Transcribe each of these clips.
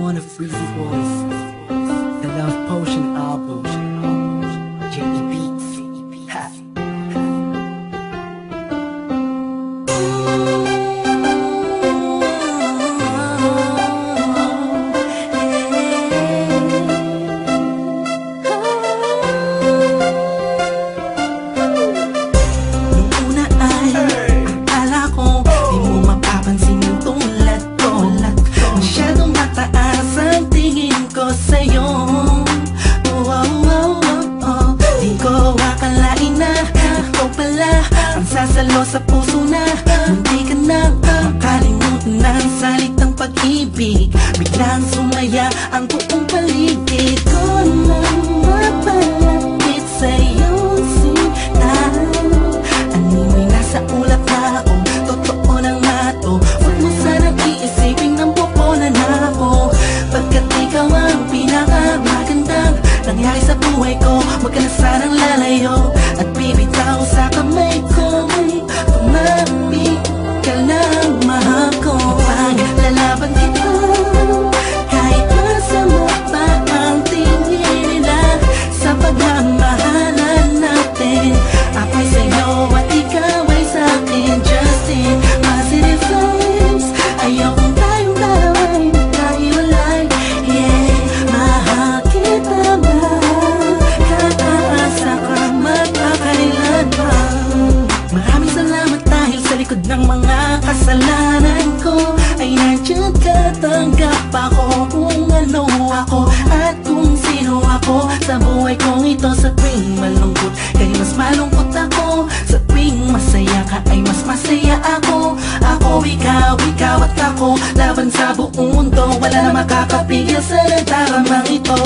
on a Freezy Voice, the Love Potion album, J.E. Beats. Ha. Nung una ay akala ko di mo mapapansin yung tulad ko. Masyadong mataas ang tingin ko sa'yo. Di ko akalain na ikaw pala ang sasalo sa puso na munti ka na makalimutan ng salitang pag-ibig. Biglang sumaya ang buong paligid ko nang mapalapit sa'yo, sinta. Animoy nasa ulap na ako, totoo na nga to. Huwag mo sanang iisipin ng pupunan ako, pagkat ikaw ang pinakamagandang nangyari sa buhay ko. Huwag ka na sanang lalayo at bibitaw sa kamay ko. Tumapit ka lang, mahal ko. Paglalaban kita kahit masama pa ang tingin nila sa pagmamahalan natin. Ako'y sa'yo at ikaw ay sa'kin, Justin. Positive vibes, ayokong tayong dalawa'y magkahiwalay. Yeah, mahal kita ba? Kaasa ka magkakailan pa. Maraming salamat dahil sa likod ng mga kasalanan ko ay nandiyan ka, tanggap ako kung ano ako at kung sino ako sa buhay kong ito. Sa tuwing malungkot kay mas malungkot ako, sa tuwing masaya ka ay mas masaya ako. Ako, ikaw at ako, laban sa buong mundo. Wala na makakapigil sa nagdaramang ito.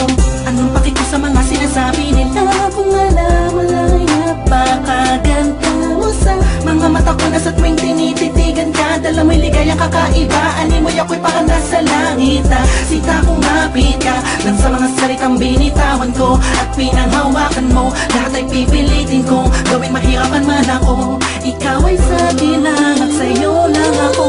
Anong paki ko sa mga sinasabi nila kung alam mo lang napakaganda mo sa mga mata ko na sa tuwing tinititigan ka. Dala mo'y ligaya kakaiba, animoy ako'y parang nasa langit na sita kumapit ka lang sa mga salitang binitawan ko at pinanghawakan mo. Lahat ay pipilitin kong gawing mahirapan man ako. Ikaw ay sa akin lang at sa'yo lang ako.